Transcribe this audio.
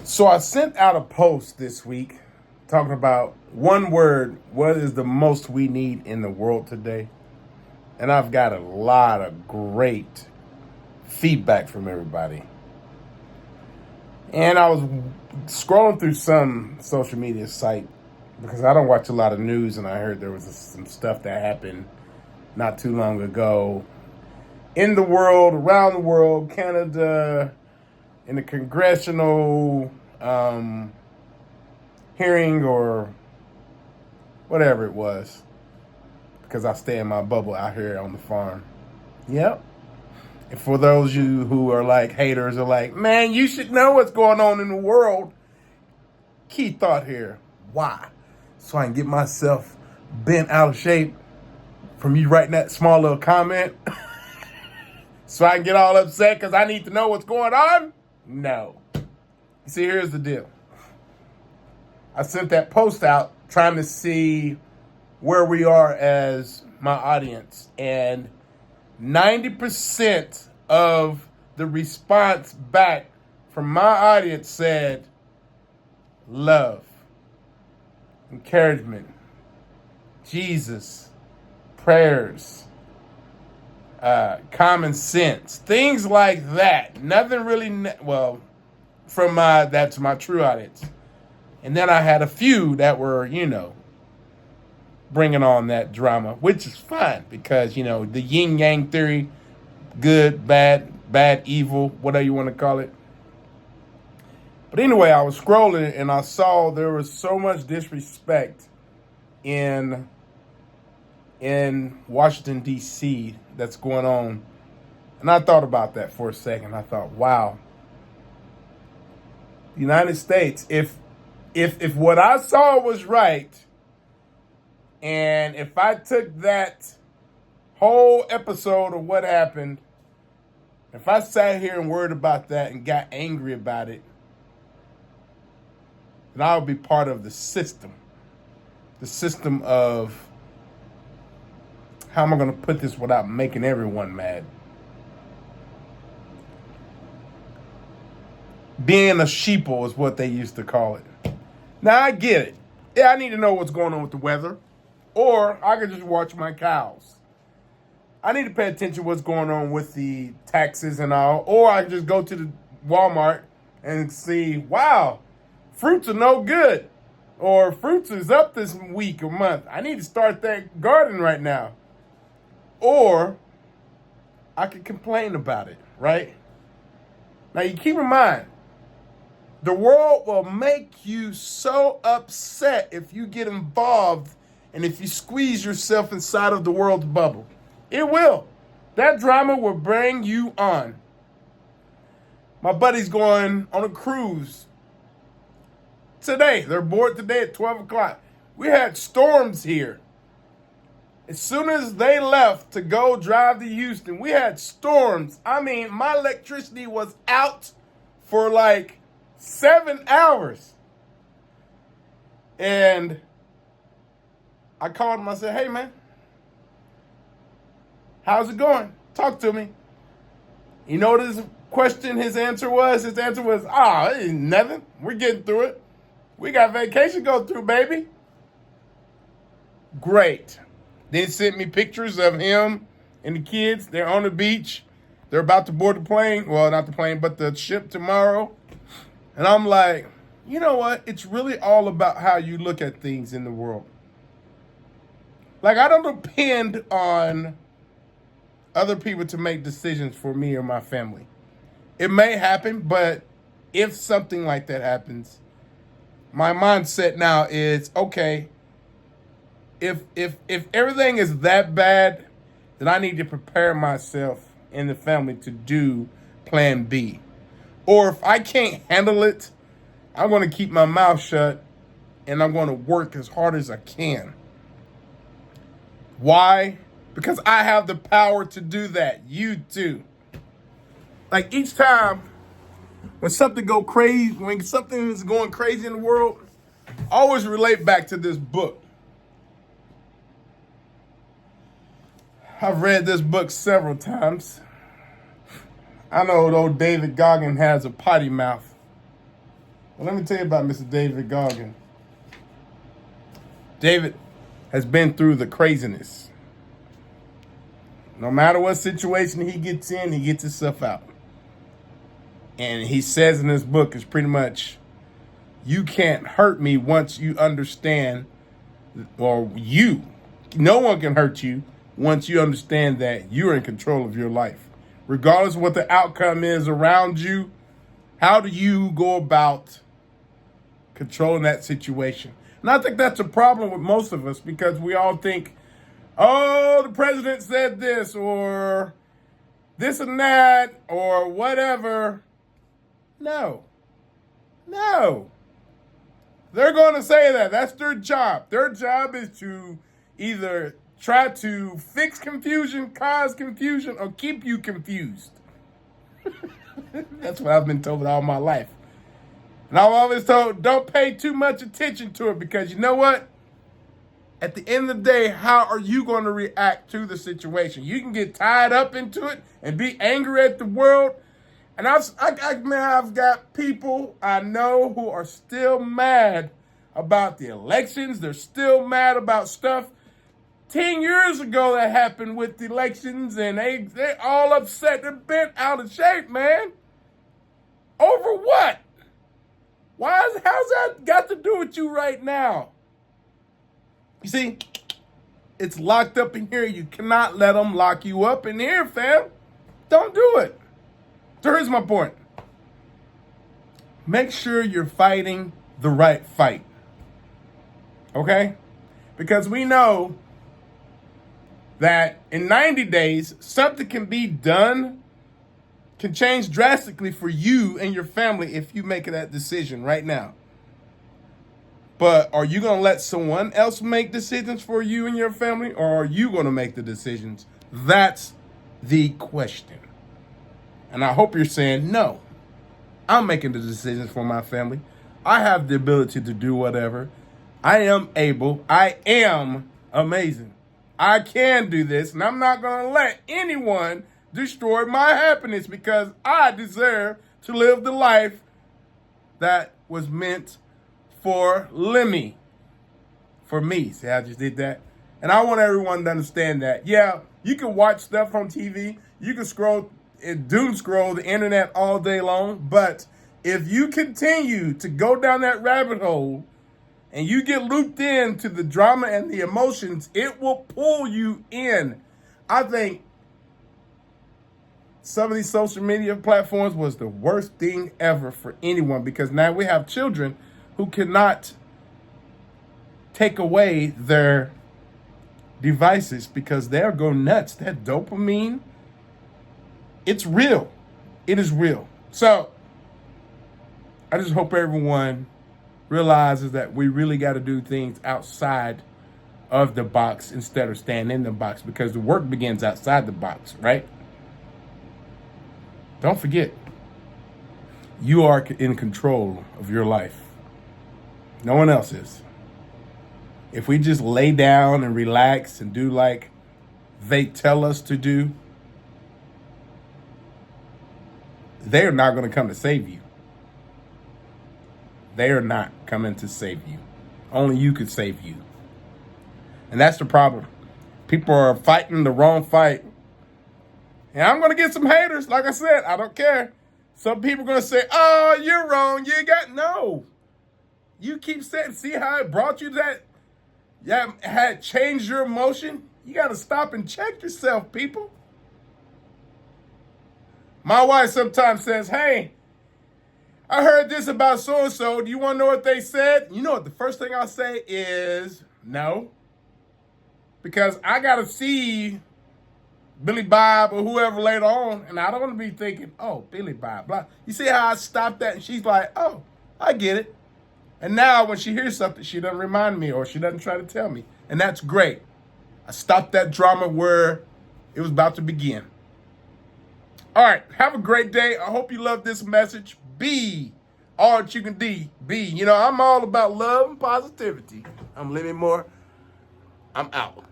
So I sent out a post this week talking about one word, what is the most we need in the world today? And I've got a lot of great feedback from everybody. And I was scrolling through some social media site because I don't watch a lot of news, and I heard there was some stuff that happened not too long ago in the world, around the world, Canada, in the congressional hearing or whatever it was, because I stay in my bubble out here on the farm. Yep. And for those of you who are like haters, are like, man, you should know what's going on in the world. Key thought here. Why? So I can get myself bent out of shape from you writing that small little comment. So I can get all upset because I need to know what's going on? No. See, here's the deal. I sent that post out trying to see where we are as my audience. And 90% of the response back from my audience said love, encouragement, Jesus, prayers, common sense, things like that. Nothing really, from that's my true audience. And then I had a few that were, bringing on that drama, which is fine because, the yin yang theory, good, bad, evil, whatever you want to call it. But anyway, I was scrolling and I saw there was so much disrespect in Washington, D.C. that's going on. And I thought about that for a second. I thought, wow, the United States, if what I saw was right, and if I took that whole episode of what happened, if I sat here and worried about that and got angry about it, then I would be part of the system of, how am I going to put this without making everyone mad? Being a sheeple is what they used to call it. Now, I get it. Yeah, I need to know what's going on with the weather. Or I could just watch my cows. I need to pay attention to what's going on with the taxes and all. Or I can just go to the Walmart and see, wow, fruits are no good. Or fruits is up this week or month. I need to start that garden right now. Or I could complain about it, right? Now, you keep in mind, the world will make you so upset if you get involved and if you squeeze yourself inside of the world's bubble. It will. That drama will bring you on. My buddy's going on a cruise today. They're board today at 12 o'clock. We had storms here. As soon as they left to go drive to Houston, we had storms. I mean, my electricity was out for like 7 hours. And I called him. I said, hey, man, how's it going? Talk to me. You know what his question, his answer was? His answer was, it ain't nothing. We're getting through it. We got vacation to go through, baby. Great. Then sent me pictures of him and the kids. They're on the beach. They're about to board the plane. Well, not the plane, but the ship tomorrow. And I'm like, you know what? It's really all about how you look at things in the world. Like, I don't depend on other people to make decisions for me or my family. It may happen, but if something like that happens, my mindset now is, okay, if everything is that bad, then I need to prepare myself and the family to do plan B. Or if I can't handle it, I'm going to keep my mouth shut and I'm going to work as hard as I can. Why? Because I have the power to do that. You too. Like, each time when something is going crazy in the world, I always relate back to this book. I've read this book several times. I know old David Goggin has a potty mouth. Well, let me tell you about Mr. David Goggin. David has been through the craziness. No matter what situation he gets in, he gets himself out. And he says in his book, is pretty much, you can't hurt me once you understand, no one can hurt you once you understand that you're in control of your life. Regardless of what the outcome is around you, how do you go about controlling that situation? And I think that's a problem with most of us, because we all think, oh, the president said this, or this and that, or whatever. No. They're going to say that. That's their job. Their job is to either try to fix confusion, cause confusion, or keep you confused. That's what I've been told all my life. And I've always told, don't pay too much attention to it, because you know what? At the end of the day, how are you going to react to the situation? You can get tied up into it and be angry at the world. And I've got people I know who are still mad about the elections. They're still mad about stuff 10 years ago that happened with the elections, and they're all upset. They're bent out of shape, man. Over what? How's that got to do with you right now? You see, it's locked up in here. You cannot let them lock you up in here, fam. Don't do it. So here's my point. Make sure you're fighting the right fight. Okay? Because we know that in 90 days, something can be done, can change drastically for you and your family if you make that decision right now. But are you going to let someone else make decisions for you and your family, or are you going to make the decisions? That's the question. And I hope you're saying, no, I'm making the decisions for my family. I have the ability to do whatever. I am able. I am amazing. I can do this, and I'm not going to let anyone destroy my happiness, because I deserve to live the life that was meant for Lemmy. For me. See, I just did that. And I want everyone to understand that. Yeah, you can watch stuff on TV. You can doom scroll the internet all day long. But if you continue to go down that rabbit hole and you get looped into the drama and the emotions, it will pull you in. I think some of these social media platforms was the worst thing ever for anyone, because now we have children who cannot take away their devices because they'll go nuts. That dopamine, it's real. It is real. So I just hope everyone realizes that we really got to do things outside of the box instead of staying in the box, because the work begins outside the box, right? Don't forget, you are in control of your life. No one else is. If we just lay down and relax and do like they tell us to do, they're not going to come to save you. They are not coming to save you. Only you could save you. And that's the problem. People are fighting the wrong fight. And I'm going to get some haters. Like I said, I don't care. Some people are going to say, oh, you're wrong. No. You keep saying, see how it brought you that? Yeah, had changed your emotion. You got to stop and check yourself, people. My wife sometimes says, hey, I heard this about so-and-so. Do you want to know what they said? You know what? The first thing I say is no. Because I got to see Billy Bob or whoever later on, and I don't want to be thinking, oh, Billy Bob, blah. You see how I stopped that? And she's like, oh, I get it. And now when she hears something, she doesn't remind me, or she doesn't try to tell me. And that's great. I stopped that drama where it was about to begin. All right, have a great day. I hope you love this message. Be all that you can be. I'm all about love and positivity. I'm Lemmy Moore. I'm out.